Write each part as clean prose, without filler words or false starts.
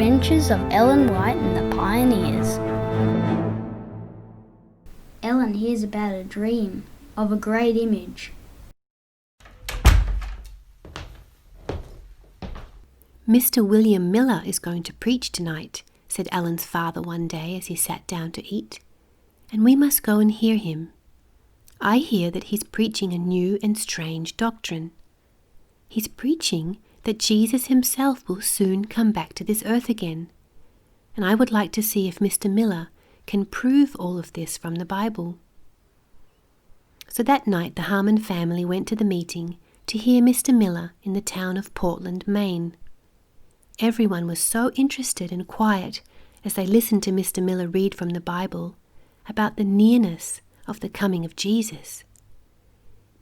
Adventures of Ellen White and the Pioneers. Ellen hears about a dream of a great image. "Mr. William Miller is going to preach tonight," said Ellen's father one day as he sat down to eat, "and we must go and hear him. I hear that he's preaching a new and strange doctrine. He's preaching that Jesus himself will soon come back to this earth again, and I would like to see if Mr. Miller can prove all of this from the Bible." So that night the Harmon family went to the meeting to hear Mr. Miller in the town of Portland, Maine. Everyone was so interested and quiet as they listened to Mr. Miller read from the Bible about the nearness of the coming of Jesus.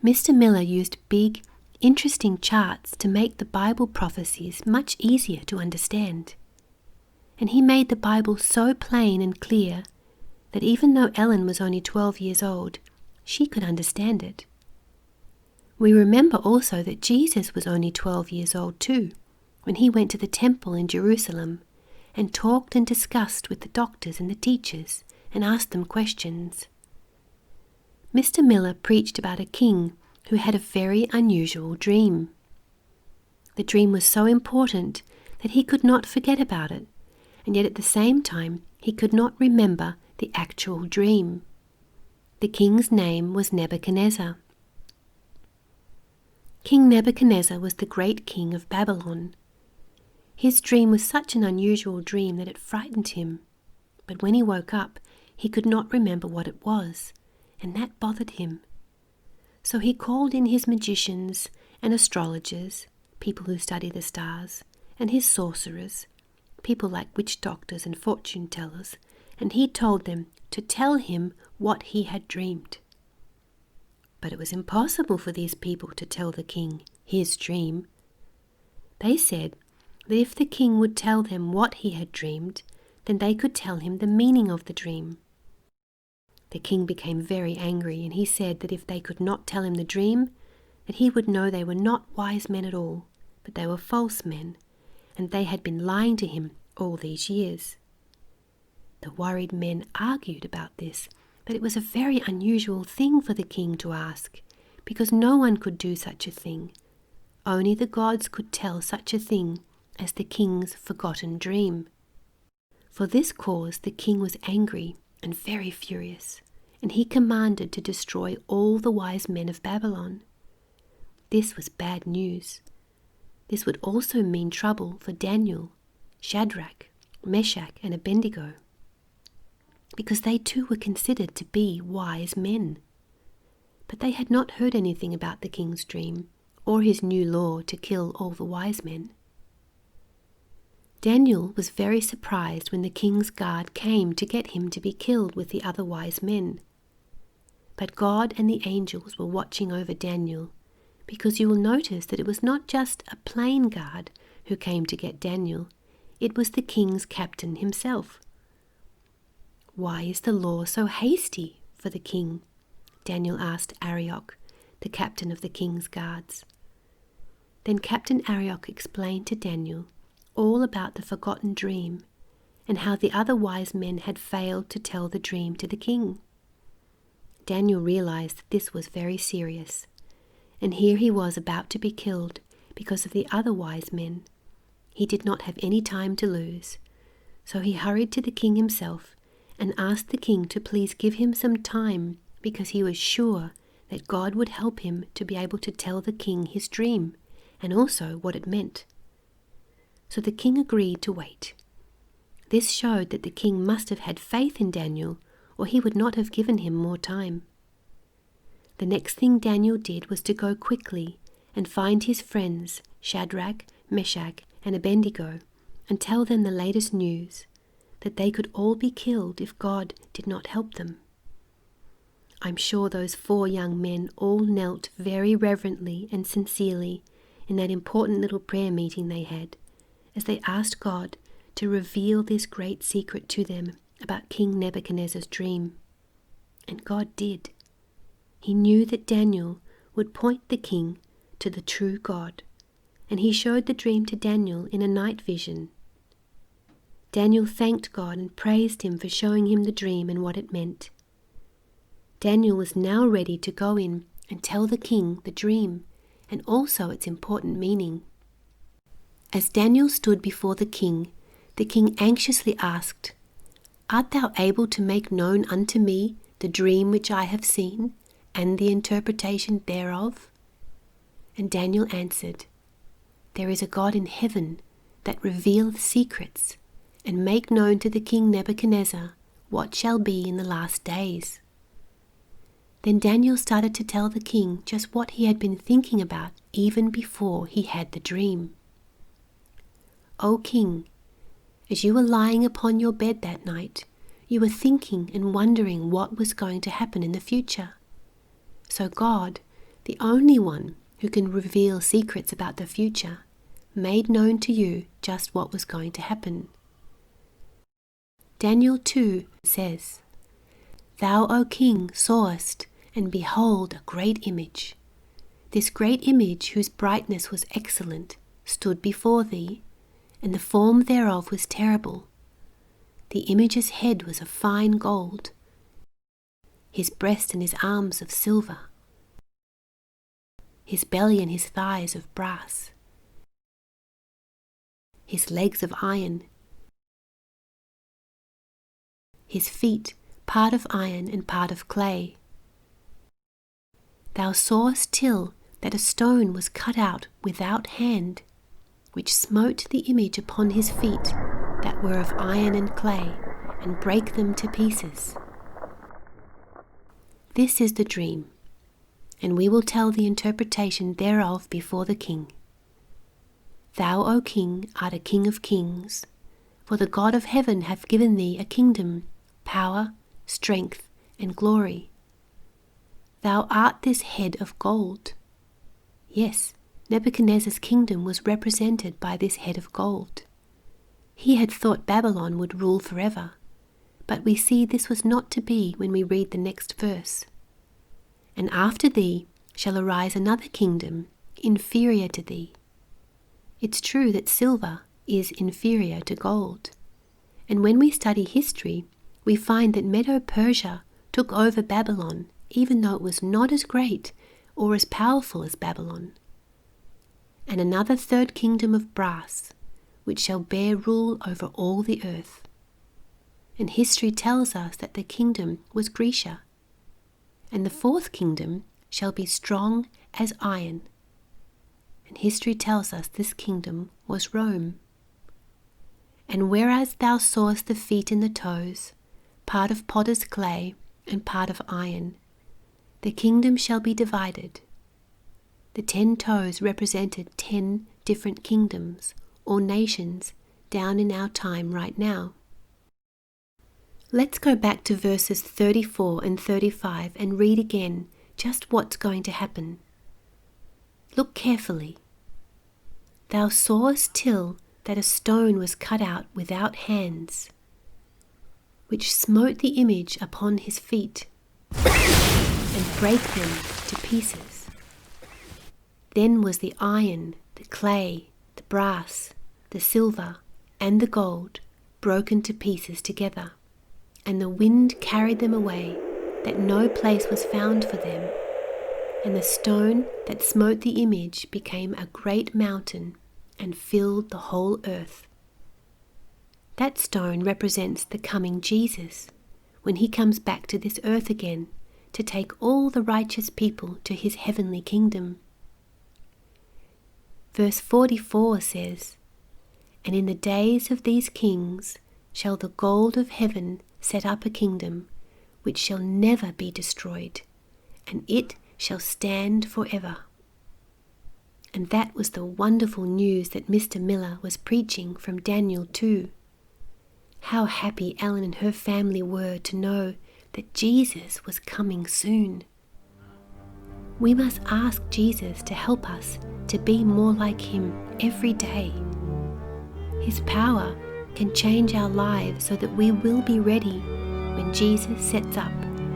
Mr. Miller used big, interesting charts to make the Bible prophecies much easier to understand. And he made the Bible so plain and clear that even though Ellen was only 12 years old, she could understand it. We remember also that Jesus was only 12 years old too, when he went to the temple in Jerusalem and talked and discussed with the doctors and the teachers and asked them questions. Mr. Miller preached about a king who had a very unusual dream. The dream was so important that he could not forget about it, and yet at the same time he could not remember the actual dream. The king's name was Nebuchadnezzar. King Nebuchadnezzar was the great king of Babylon. His dream was such an unusual dream that it frightened him, but when he woke up, he could not remember what it was, and that bothered him. So he called in his magicians and astrologers, people who study the stars, and his sorcerers, people like witch doctors and fortune tellers, and he told them to tell him what he had dreamed. But it was impossible for these people to tell the king his dream. They said that if the king would tell them what he had dreamed, then they could tell him the meaning of the dream. The king became very angry, and he said that if they could not tell him the dream, that he would know they were not wise men at all, but they were false men, and they had been lying to him all these years. The worried men argued about this, but it was a very unusual thing for the king to ask, because no one could do such a thing. Only the gods could tell such a thing as the king's forgotten dream. For this cause the king was angry and very furious, and he commanded to destroy all the wise men of Babylon. This was bad news. This would also mean trouble for Daniel, Shadrach, Meshach, and Abednego, because they too were considered to be wise men. But they had not heard anything about the king's dream or his new law to kill all the wise men. Daniel was very surprised when the king's guard came to get him to be killed with the other wise men. But God and the angels were watching over Daniel, because you will notice that it was not just a plain guard who came to get Daniel, it was the king's captain himself. "Why is the law so hasty for the king?" Daniel asked Arioch, the captain of the king's guards. Then Captain Arioch explained to Daniel all about the forgotten dream and how the other wise men had failed to tell the dream to the king. Daniel realized that this was very serious, and here he was about to be killed because of the other wise men. He did not have any time to lose, so he hurried to the king himself and asked the king to please give him some time, because he was sure that God would help him to be able to tell the king his dream and also what it meant. So the king agreed to wait. This showed that the king must have had faith in Daniel, or he would not have given him more time. The next thing Daniel did was to go quickly and find his friends Shadrach, Meshach, and Abednego and tell them the latest news, that they could all be killed if God did not help them. I'm sure those 4 young men all knelt very reverently and sincerely in that important little prayer meeting they had, as they asked God to reveal this great secret to them about King Nebuchadnezzar's dream. And God did. He knew that Daniel would point the king to the true God, and he showed the dream to Daniel in a night vision. Daniel thanked God and praised him for showing him the dream and what it meant. Daniel was now ready to go in and tell the king the dream and also its important meaning. As Daniel stood before the king anxiously asked, "Art thou able to make known unto me the dream which I have seen, and the interpretation thereof?" And Daniel answered, "There is a God in heaven that revealeth secrets, and make known to the king Nebuchadnezzar what shall be in the last days." Then Daniel started to tell the king just what he had been thinking about even before he had the dream. "O king, as you were lying upon your bed that night, you were thinking and wondering what was going to happen in the future. So God, the only one who can reveal secrets about the future, made known to you just what was going to happen." Daniel 2 says, "Thou, O king, sawest, and behold, a great image. This great image, whose brightness was excellent, stood before thee, and the form thereof was terrible. The image's head was of fine gold, his breast and his arms of silver, his belly and his thighs of brass, his legs of iron, his feet part of iron and part of clay. Thou sawest till that a stone was cut out without hand, which smote the image upon his feet that were of iron and clay, and brake them to pieces. This is the dream, and we will tell the interpretation thereof before the king. Thou, O king, art a king of kings, for the God of heaven hath given thee a kingdom, power, strength, and glory. Thou art this head of gold." Yes, Nebuchadnezzar's kingdom was represented by this head of gold. He had thought Babylon would rule forever, but we see this was not to be when we read the next verse. "And after thee shall arise another kingdom, inferior to thee." It's true that silver is inferior to gold. And when we study history, we find that Medo-Persia took over Babylon, even though it was not as great or as powerful as Babylon. "And another third kingdom of brass, which shall bear rule over all the earth." And history tells us that the kingdom was Grecia. "And the fourth kingdom shall be strong as iron." And history tells us this kingdom was Rome. "And whereas thou sawest the feet and the toes, part of potter's clay and part of iron, the kingdom shall be divided." The 10 toes represented 10 different kingdoms or nations down in our time right now. Let's go back to verses 34 and 35 and read again just what's going to happen. Look carefully. "Thou sawest till that a stone was cut out without hands, which smote the image upon his feet, and brake them to pieces. Then was the iron, the clay, the brass, the silver, and the gold broken to pieces together, and the wind carried them away, that no place was found for them. And the stone that smote the image became a great mountain, and filled the whole earth." That stone represents the coming Jesus, when he comes back to this earth again, to take all the righteous people to his heavenly kingdom. Verse 44 says, "And in the days of these kings shall the gold of heaven set up a kingdom, which shall never be destroyed, and it shall stand forever." And that was the wonderful news that Mr. Miller was preaching from Daniel 2. How happy Ellen and her family were to know that Jesus was coming soon. We must ask Jesus to help us to be more like him every day. His power can change our lives so that we will be ready when Jesus sets up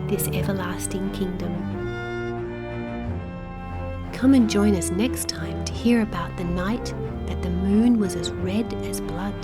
this everlasting kingdom. Come and join us next time to hear about the night that the moon was as red as blood.